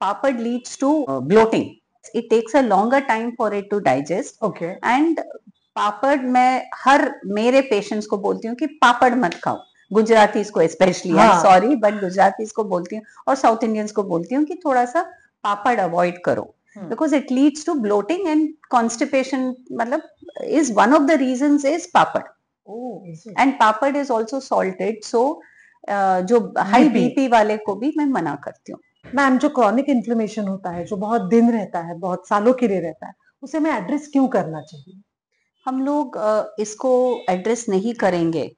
Papad leads to bloating. It takes a longer time for it to digest. Okay. And पापड़ मैं हर मेरे पेशेंट्स को बोलती हूँ कि पापड़ मत खाओ। गुजरातीज को specially, I am sorry but Gujaratis को बोलती हूँ और साउथ इंडियंस को बोलती हूँ कि थोड़ा सा पापड़ अवॉइड करो, because it leads to bloating and constipation. मतलब is one of the reasons is papad. And papad is also salted, so जो हाई बीपी वाले को भी मैं मना करती हूँ। मैम, जो क्रॉनिक इन्फ्लेमेशन होता है, जो बहुत दिन रहता है, बहुत सालों के लिए रहता है, उसे मैं एड्रेस क्यों करना चाहिए? हम लोग इसको एड्रेस नहीं करेंगे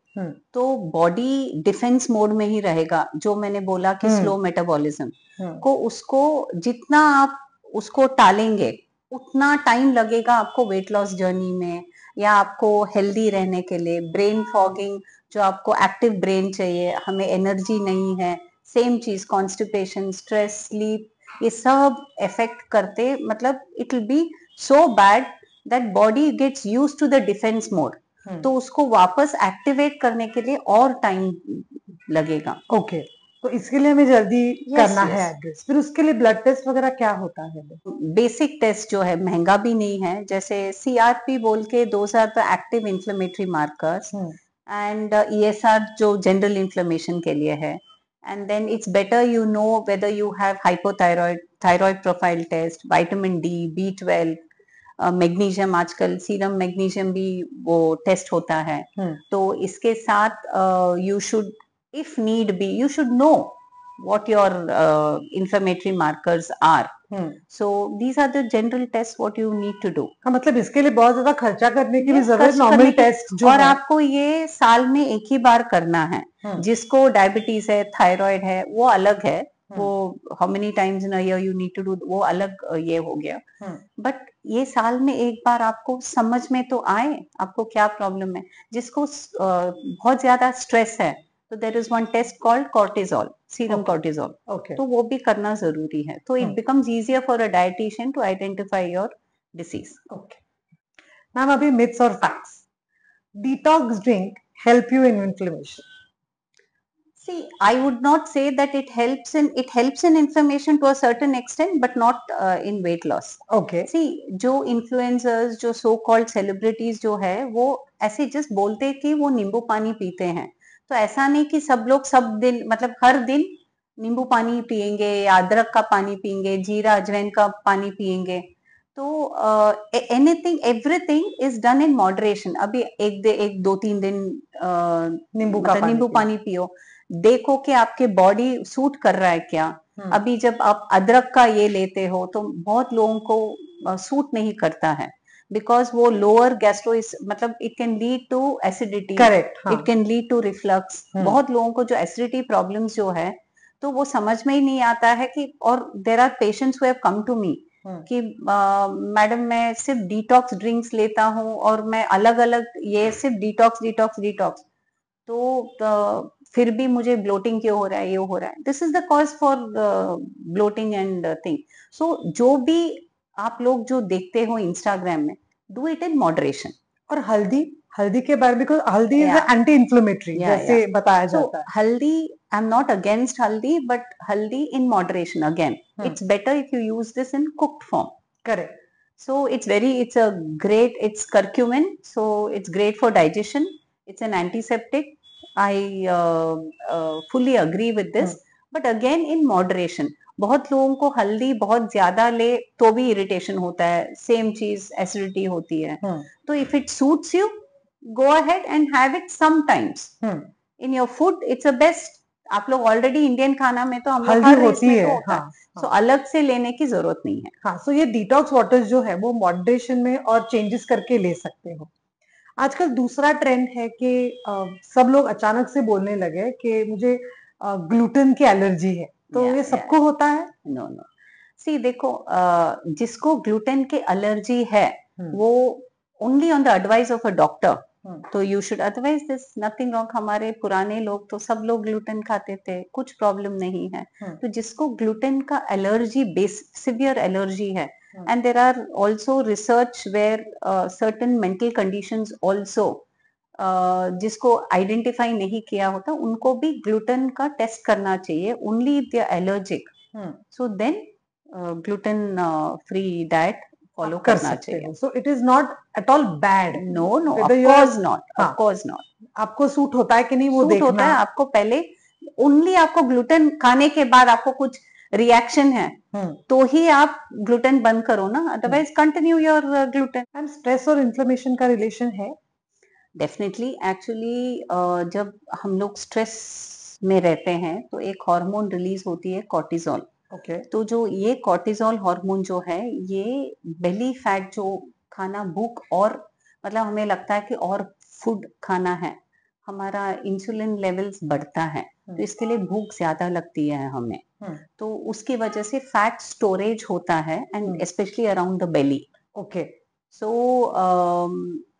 तो बॉडी डिफेंस मोड में ही रहेगा। जो मैंने बोला कि स्लो मेटाबॉलिज्म को, उसको जितना आप उसको टालेंगे उतना टाइम लगेगा आपको वेट लॉस जर्नी में, या आपको हेल्दी रहने के लिए। ब्रेन फॉगिंग, जो आपको एक्टिव ब्रेन चाहिए, हमें एनर्जी नहीं है, सेम चीज कॉन्स्टिपेशन, स्ट्रेस, स्लीप, ये सब इफेक्ट करते, मतलब it will be so bad that body gets used to the defence mode. तो उसको वापस एक्टिवेट करने के लिए और टाइम लगेगा। ओके, तो इसके लिए हमें जल्दी करना है एड्रेस। फिर उसके लिए ब्लड टेस्ट वगैरह क्या होता है? बेसिक टेस्ट जो है, महंगा भी नहीं है, जैसे CRP बोल के, those are the active inflammatory markers, and ESR जो जनरल इन्फ्लेमेशन के लिए है। And then it's better you know whether you have hypothyroid, thyroid profile test, vitamin D, B12, magnesium, आजकल सीरम मैग्नीशियम भी वो टेस्ट होता है। तो इसके साथ you should, if need be, you should know what your inflammatory markers are. So these are the general tests what you need to do. हाँ, मतलब इसके लिए बहुत ज्यादा खर्चा करने की भी जरूरत, नॉर्मल टेस्ट जो और है, आपको ये साल में एक ही बार करना है। जिसको डायबिटीज है, थायराइड है, वो अलग है, वो how many times in a year you need to do, वो अलग ये हो गया। बट ये साल में एक बार आपको समझ में तो आए आपको क्या प्रॉब्लम है। जिसको बहुत ज्यादा स्ट्रेस है, तो there is one test called cortisol, serum cortisol, तो वो भी करना जरूरी है। तो it becomes easier for a dietitian to identify your disease. Okay ma'am, अभी मिथ्स और facts. Detox drink help you in inflammation? See, I would not say that it helps in inflammation to a certain extent, but not in weight loss. Okay. See, जो influencers, जो so called celebrities जो है, वो ऐसे just बोलते हैं कि वो नींबू पानी पीते हैं। तो ऐसा नहीं कि सब लोग सब दिन, मतलब हर दिन नींबू पानी पिएंगे या अदरक का पानी पिएंगे, जीरा अजवाइन का पानी पिएंगे। तो anything, everything is done in moderation. अभी एक 2-3 दिन नींबू पानी पियो, देखो कि आपके बॉडी सूट कर रहा है क्या। अभी जब आप अदरक का ये लेते हो तो बहुत लोगों को सूट नहीं करता है, बिकॉज वो लोअर गैस्ट्रो, मतलब it can lead to acidity, it can lead to reflux. बहुत लोगों को जो एसिडिटी प्रॉब्लम्स जो है, तो वो समझ में ही नहीं आता है कि, और there are patients who have come to me कि मैडम मैं सिर्फ डिटॉक्स ड्रिंक्स लेता हूँ और मैं अलग अलग ये सिर्फ डिटॉक्स, तो फिर भी मुझे ब्लोटिंग क्यों हो रहा है, ये हो रहा है। This is the cause for bloating and thing. So जो भी आप लोग जो देखते हो इंस्टाग्राम में, डू इट इन मॉडरेशन। और हल्दी के बारे में, हल्दी इज एंटी इन्फ्लेमेटरी जैसे बताया जाता है। हल्दी, आई एम नॉट अगेंस्ट हल्दी, बट हल्दी in moderation. Again it's better if you use this in cooked form. Correct. So it's curcumin, so it's great for digestion. It's an antiseptic, I fully agree with this, but again in moderation. बहुत लोगों को हल्दी बहुत ज्यादा ले तो भी irritation होता है, सेम चीज एसिडिटी होती है. तो if it suits you, go ahead and have it sometimes in your food. It's a best. आप लोग ऑलरेडी इंडियन खाना में तो हम लोग हल्दी हर होती इसमें है, तो होता है, हाँ, सो अलग से लेने की जरूरत नहीं है. हाँ. सो ये डिटॉक्स वाटर्स जो है वो मॉडरेशन में और चेंजेस करके ले सकते हो. आजकल दूसरा ट्रेंड है कि सब लोग अचानक से बोलने लगे कि मुझे ग्लूटेन की एलर्जी है. तो Yeah, ये yeah. सबको होता है? नो नो, सी देखो, जिसको ग्लूटेन की एलर्जी है वो only on the advice of a doctor, तो you should, otherwise this nothing wrong. हमारे पुराने लोग तो सब लोग ग्लूटेन खाते थे, कुछ प्रॉब्लम नहीं है. तो जिसको ग्लूटेन का एलर्जी, बेस सिवियर एलर्जी है, and there are also research where certain mental conditions also, जिसको आइडेंटिफाई नहीं किया होता, उनको भी ग्लूटेन का टेस्ट करना चाहिए, only if they are allergic. So then gluten free diet follow कर करना सकते चाहिए. हो. So it is not at all bad. No no, Whether of you are- course not, हाँ. Of course not. आपको सूट होता है कि नहीं वो सूट देखना. होता है आपको पहले, ओनली आपको ग्लूटेन खाने के बाद आपको कुछ रिएक्शन है तो ही आप ग्लूटेन बंद करो ना, otherwise continue your gluten. And stress और इन्फ्लेमेशन का रिलेशन है? डेफिनेटली. एक्चुअली जब हम लोग स्ट्रेस में रहते हैं तो एक हार्मोन रिलीज होती है, कॉर्टिजोल. ओके. तो जो ये कॉर्टिजोल हार्मोन जो है, ये बेली फैट जो खाना, भूख, और मतलब हमें लगता है कि और फूड खाना है, हमारा इंसुलिन लेवल्स बढ़ता है, तो इसके लिए भूख ज्यादा लगती है हमें. तो उसकी वजह से फैट स्टोरेज होता है, and specially around the belly. Okay. So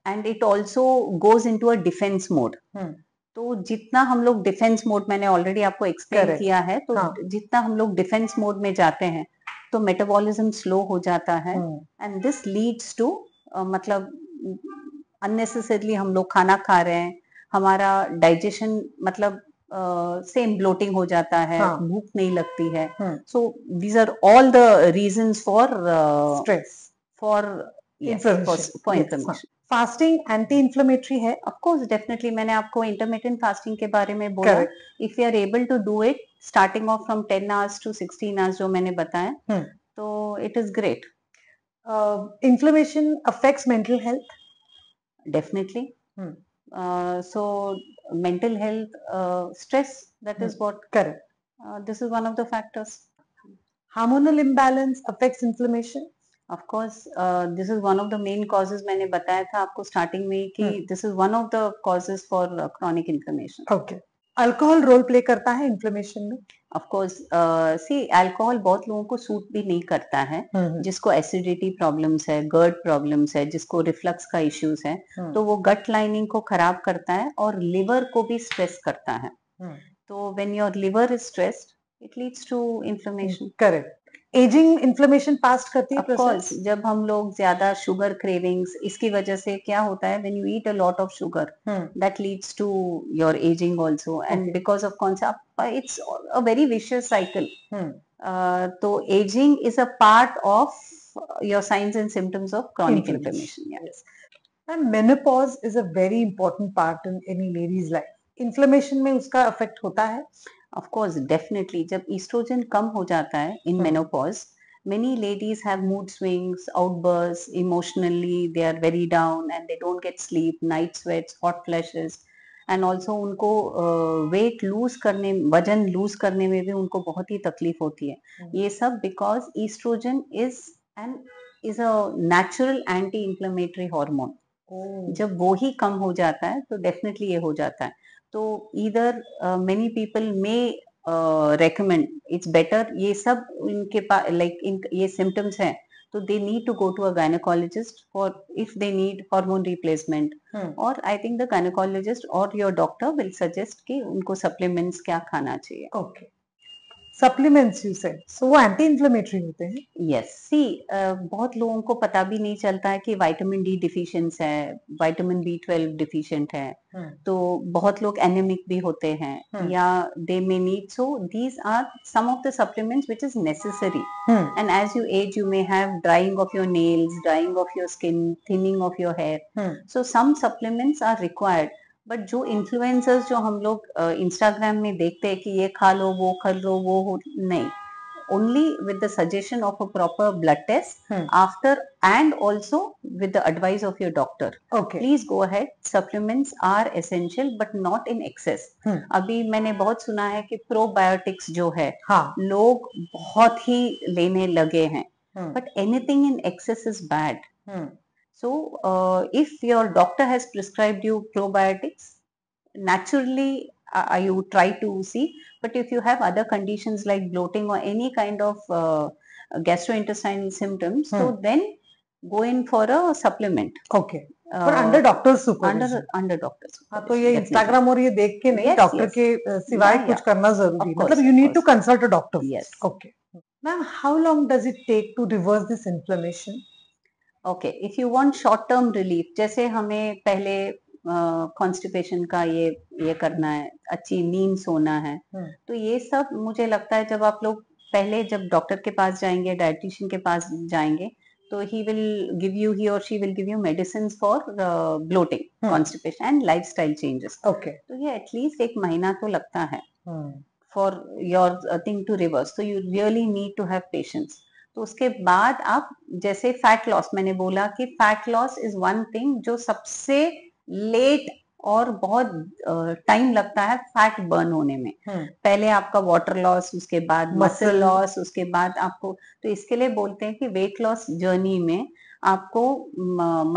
and it also goes into a defence mode. तो जितना हम लोग डिफेंस मोड, मैंने ऑलरेडी आपको एक्सप्लेन Correct. किया है, तो हाँ. जितना हम लोग डिफेंस मोड में जाते हैं तो मेटाबॉलिज्म स्लो हो जाता है, एंड दिस लीड्स टू, मतलब अननेसेसरली हम लोग खाना खा रहे हैं, हमारा डाइजेशन मतलब सेम ब्लोटिंग हो जाता है, हाँ. भूख नहीं लगती है. So these are all the reasons for stress, for inflammation. Fasting anti inflammatory है? Of course, definitely. मैंने आपको इंटरमिटेंट फास्टिंग के बारे में बोला. Correct. If you are able to do it starting off from 10 hours to 16 hours जो मैंने बताया, तो it is great. Inflammation affects mental health? Definitely. So mental health, stress, that is what. Correct. This is one of the factors. Hormonal imbalance affects inflammation? Of course, this is one of the main causes. मैंने बताया था आपको starting में कि this is one of the causes for chronic inflammation. Okay. Alcohol role play करता है inflammation में? Of course, C alcohol बहुत लोगों को सूट भी नहीं करता है. जिसको एसिडिटी प्रॉब्लम्स है, गर्ड प्रॉब्लम्स है, जिसको रिफ्लक्स का इश्यूज है, तो वो गट लाइनिंग को खराब करता है और लिवर को भी स्ट्रेस करता है. तो when your liver is stressed, it leads to inflammation. Correct. Ageing inflammation past करती है ऑफ कोर्स, जब हम लोग ज्यादा शुगर क्रेविंग्स, इसकी वजह से क्या होता है, when you eat a lot of sugar, that leads to your aging also, and because of कौन सा, it's a very vicious cycle. तो aging is a part of your signs and symptoms of chronic inflammation. And menopause is a very important part in any ladies life. Inflammation में उसका effect होता है? Of course, definitely. जब estrogen कम हो जाता है in menopause, many ladies have mood swings, outbursts, emotionally they are very down and they don't get sleep, night sweats, hot flashes, and also उनको weight lose करने, वजन lose करने में भी उनको बहुत ही तकलीफ होती है. ये सब because estrogen is a natural anti-inflammatory hormone. जब वो ही कम हो जाता है तो डेफिनेटली ये हो जाता है. तो ईदर मेनी पीपल में रेकमेंड, इट्स बेटर, ये सब इनके पास लाइक ये सिम्टम्स हैं तो they need to go to a gynaecologist for if they need hormone replacement, और आई थिंक द गायनेकोलॉजिस्ट और योर डॉक्टर विल सजेस्ट कि उनको सप्लीमेंट्स क्या खाना चाहिए. Okay. Supplements you said, so वो एंटी इन्फ्लेमेटरी होते हैं? यस. सी बहुत लोगों को पता भी नहीं चलता है कि विटामिन डी डिफिशिएंस है, विटामिन B12 डिफिशिएंट है, तो बहुत लोग एनीमिक भी होते हैं, या they may need. So these are some of the supplements which is necessary. And as you age you may have drying of your nails, drying of your skin, thinning of your hair. So some supplements are required, but जो influencers जो हम लोग Instagram में देखते हैं कि ये खा लो वो खा लो वो हो, नहीं, only with the suggestion of a proper blood test after and also with the advice of your doctor. Okay Please go ahead. Supplements are essential but not in excess. अभी मैंने बहुत सुना है कि प्रोबायोटिक्स जो है हाँ लोग बहुत ही लेने लगे हैं, but anything in excess is bad. So if your doctor has prescribed you probiotics, naturally you try to see, but if you have other conditions like bloating or any kind of gastrointestinal symptoms, so then go in for a supplement. Okay पर under doctor under supervision. under doctor's हाँ तो supervision, ये definitely. Instagram और ये देख के नहीं, Yes, doctor yes. के सिवाय Yeah, कुछ yeah. करना जरूरी है, Of course, मतलब you of need to course. Consult a doctor. Yes. Okay ma'am, how long does it take to reverse this inflammation? Okay, if you want short term relief, जैसे हमें पहले constipation का ये करना है, अच्छी नींद सोना है, तो ये सब मुझे लगता है जब आप लोग पहले जब डॉक्टर के पास जाएंगे, डाइटिशियन के पास जाएंगे, तो ही और she will give you medicine for bloating, constipation and lifestyle changes. Okay तो ये एटलीस्ट 1 महीना तो लगता है for your thing to reverse, तो you really need to have patience. तो उसके बाद आप, जैसे फैट लॉस, मैंने बोला कि fat loss is one thing जो सबसे लेट और बहुत टाइम लगता है फैट बर्न होने में। पहले आपका वाटर लॉस, उसके बाद मसल Muscle. लॉस, उसके बाद आपको, तो इसके लिए बोलते हैं कि वेट लॉस जर्नी में आपको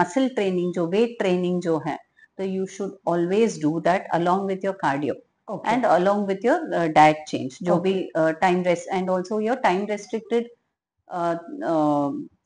मसल ट्रेनिंग, जो वेट ट्रेनिंग जो है, तो you should always do that along with your cardio okay and along with your diet change, जो भी time rest and also your time restricted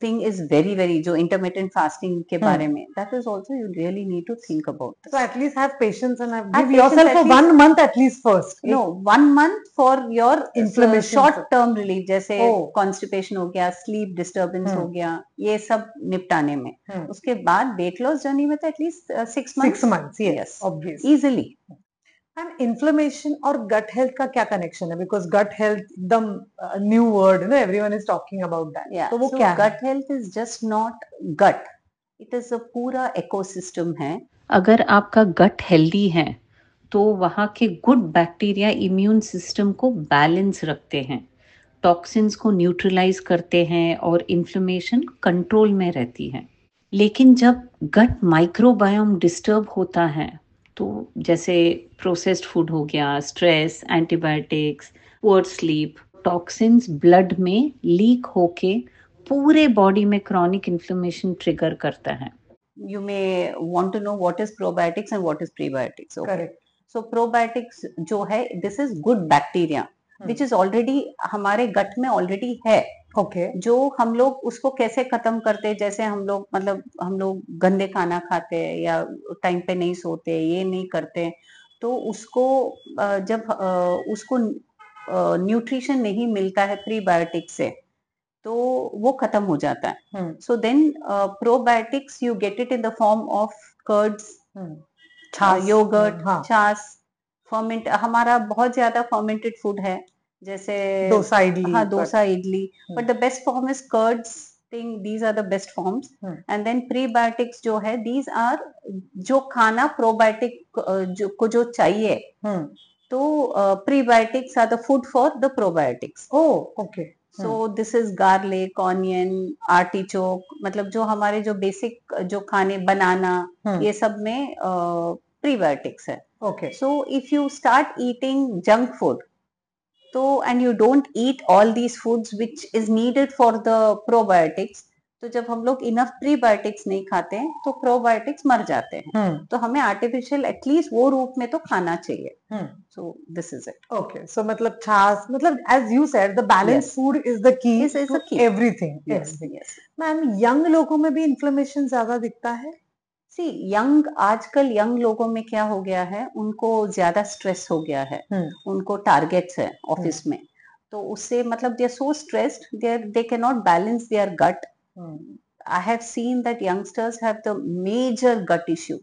thing is very जो intermittent fasting के बारे में, that is also you really need to think about this. So at least have patience and Have give patience yourself at for least- 1 month at least first. No, 1 month for your Inflammation short term relief, जैसे Oh. constipation हो गया, sleep disturbance हो गया, ये सब निपटाने में। उसके बाद weight loss journey में तो at least 6 months, 6 months, yes, obvious. easily. And inflammation और गट हेल्थ का क्या कनेक्शन है? बिकॉज गट हेल्थ एकदम न्यू वर्ड है ना, everyone is talking about that. Yeah, तो वो so क्या है? gut health is just not gut, it is a पूरा ecosystem है। अगर आपका गट हेल्दी है तो वहाँ के गुड बैक्टीरिया इम्यून सिस्टम को बैलेंस रखते हैं, टॉक्सिन्स को न्यूट्रलाइज करते हैं और इन्फ्लेमेशन कंट्रोल में रहती है। लेकिन जब गट माइक्रोबायोम डिस्टर्ब होता है, तो जैसे प्रोसेस्ड फूड हो गया, stress, antibiotics, poor sleep, toxins blood में लीक होके पूरे बॉडी में क्रॉनिक इन्फ्लेमेशन ट्रिगर करता है। You may want to know what is probiotics and what is prebiotics. Okay. Correct. So probiotics जो है, this is good bacteria which is already हमारे गट में already है। ओके जो हम लोग उसको कैसे खत्म करते हैं, जैसे हम लोग, मतलब हम लोग गंदे खाना खाते हैं या टाइम पे नहीं सोते, ये नहीं करते, तो उसको जब उसको न्यूट्रिशन नहीं मिलता है प्रीबायोटिक से, तो वो खत्म हो जाता है। So then probiotics you get it in the form of curds, छाछ, योगर्ट, हाँ। छाछ, फर्मेंट, हमारा बहुत ज्यादा फर्मेंटेड फूड है, जैसे डोसा इडली, हाँ, dosa idli, but the best form is curds thing, these are the best forms. And then prebiotics जो है, दीज आर जो खाना प्रोबायोटिक जो चाहिए, तो prebiotics are the food for the probiotics. Oh okay so this is garlic, onion, artichoke, मतलब जो हमारे जो बेसिक जो खाने, बनाना, ये सब में प्रीबायोटिक्स है। Okay so if you start eating junk food, तो and you don't eat all these foods which is needed for the probiotics, तो जब हम लोग इनफ प्रीबायोटिक्स नहीं खाते हैं तो प्रोबायोटिक्स मर जाते हैं। तो हमें आर्टिफिशियल एटलीस्ट वो रूप में तो खाना चाहिए। So this is it. Okay so मतलब छाछ, मतलब as you said the balance Yes. Food is the key Is to the key. Everything. Yes, yes. Ma'am, young लोगों में भी इन्फ्लेमेशन ज्यादा दिखता है? सी आजकल यंग लोगों में क्या हो गया है, उनको ज्यादा स्ट्रेस हो गया है, उनको टारगेट्स है ऑफिस में, तो उससे मतलब they are so stressed, they can not balance their gut. I have seen that youngsters have the major gut issue.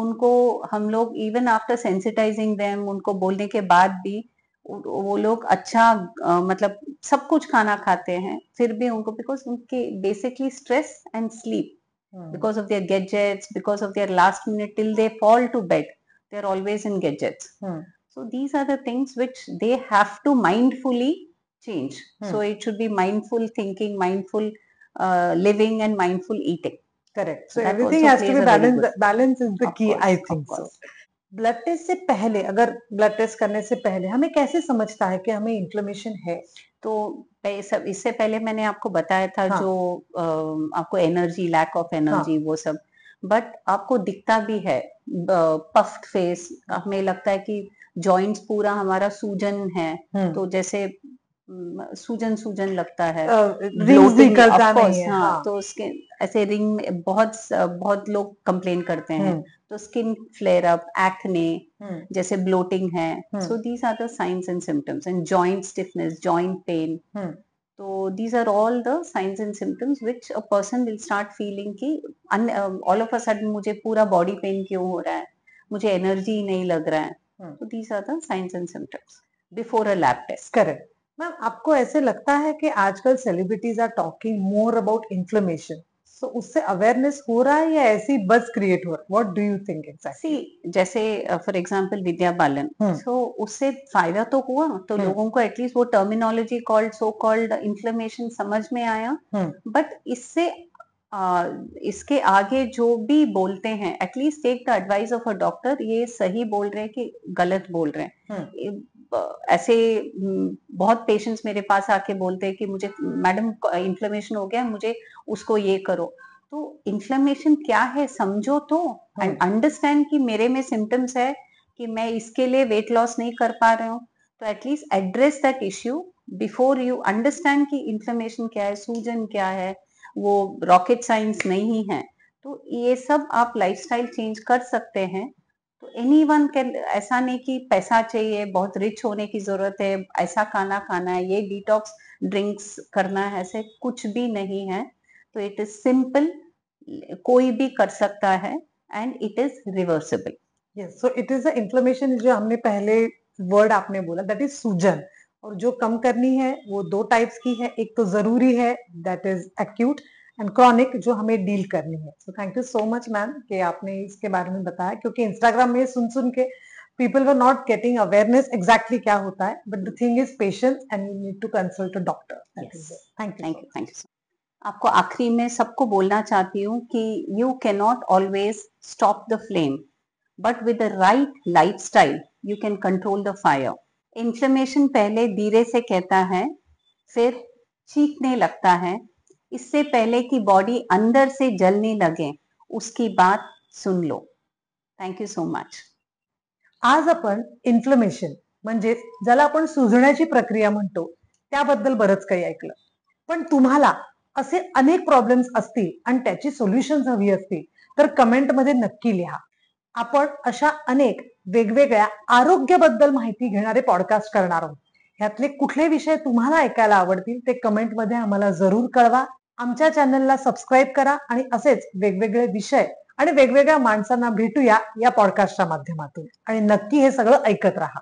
उनको हम लोग इवन आफ्टर सेंसिटाइजिंग देम, उनको बोलने के बाद भी वो लोग अच्छा मतलब सब कुछ खाना खाते हैं, फिर भी उनको, बिकॉज उनके basically stress and sleep, because of their gadgets, because of their last minute till they fall to bed, they're always in gadgets. Hmm. So these are the things which they have to mindfully change. Hmm. So it should be mindful thinking, mindful living, and mindful eating. Correct. So That everything also has to plays be a very balance. good. Balance is the Of key, course, I of think so. course. Blood test से पहले, अगर blood test करने से पहले हमें कैसे समझता है कि हमें इन्फ्लेमेशन है? तो इससे पहले मैंने आपको बताया था हाँ. जो आपको एनर्जी, लैक ऑफ एनर्जी, वो सब, बट आपको दिखता भी है पफ्ड फेस. हमें लगता है कि जॉइंट्स पूरा हमारा सूजन है, तो जैसे सूजन सूजन लगता है. रिंग्स Bloating, निकलता of नहीं course, है. हाँ, हाँ. तो उसके ऐसे रिंग में बहुत लोग कंप्लेन करते हैं. हम्म. तो skin flare up, acne, hmm. जैसे ब्लोटिंग है. Hmm. So these are the science and symptoms. And joint stiffness, joint pain. Hmm. तो these are all the signs and symptoms which a person will start feeling कि all of a sudden मुझे पूरा body pain क्यों हो रहा है, मुझे energy नहीं लग रहा है. तो these are the signs and symptoms before a lab test. Correct. Ma'am, आपको ऐसे लगता है कि आजकल celebrities are talking more about inflammation, so उससे अवेयरनेस हो रहा है या ऐसी बस क्रिएट हो रहा है? What do you think exactly? See, जैसे फॉर एग्जांपल विद्या बालन, सो उससे फायदा तो हुआ, तो लोगों को एटलीस्ट वो terminology called so called inflammation समझ में आया. बट इसके आगे जो भी बोलते हैं, at least take the advice of a doctor. ये सही बोल रहे हैं कि गलत बोल रहे हैं. ऐसे बहुत पेशेंट्स मेरे पास आके बोलते हैं कि मुझे मैडम इन्फ्लेमेशन हो गया, मुझे उसको ये करो. तो इन्फ्लेमेशन क्या है समझो तो, एंड अंडरस्टैंड कि मेरे में सिम्टम्स है कि मैं इसके लिए वेट लॉस नहीं कर पा रही हूँ. तो at least address that issue before you understand कि इन्फ्लेमेशन क्या है, सूजन क्या है. वो रॉकेट साइंस नहीं है. तो ये सब आप लाइफस्टाइल चेंज कर सकते हैं. तो एनीवन कैन, ऐसा नहीं कि पैसा चाहिए, बहुत रिच होने की जरूरत है, ऐसा खाना खाना है, ये डिटॉक्स ड्रिंक्स करना है, ऐसे कुछ भी नहीं है. तो इट इज सिंपल, कोई भी कर सकता है, and it is reversible. Yes, so it is inflammation. जो हमने पहले वर्ड आपने बोला, दैट इज सूजन. और जो कम करनी है वो दो टाइप्स की है. एक तो जरूरी है, that is acute, and chronic जो हमें डील करनी है. So thank you so much ma'am कि आपने इसके बारे में बताया, क्योंकि इंस्टाग्राम में सुन के people were not getting awareness exactly क्या होता है. But the thing is patience and you need to consult a doctor. Thank you. Thank you. आपको आखिरी में सबको बोलना चाहती हूँ कि you can not always stop the flame, but with the right lifestyle you can control the fire. Inflammation पहले धीरे से कहता है, फिर चीखने लगता है. इससे पहले कि बॉडी अंदर से जलने लगे, उसकी बात सुन लो. Thank you so much. आज आपण इन्फ्लेमेशन म्हणजे ज्याला आपण सुजण्याची प्रक्रिया म्हणतो त्याबद्दल बरंच काही ऐकलं. पण तुम्हाला असे अनेक प्रॉब्लेम्स असतील आणि त्याची सोल्युशन्स हवी असतील तर कमेंटमध्ये नक्की लिहा. आपण अशा अनेक वेगवेगळ्या आरोग्याबद्दल माहिती घेणारे पॉडकास्ट करणार आहोत. ह्यातले कुठले विषय तुम्हाला ऐकायला आवडतील ते कमेंटमध्ये आम्हाला जरूर कळवा. आमच्या चॅनलला सबस्क्राईब करा आणि असेच वेगवेगळे विषय आणि वेगवेगळ्या माणसांना भेटूया या पॉडकास्टच्या माध्यमातून. आणि नक्की हे सगळं ऐकत राहा.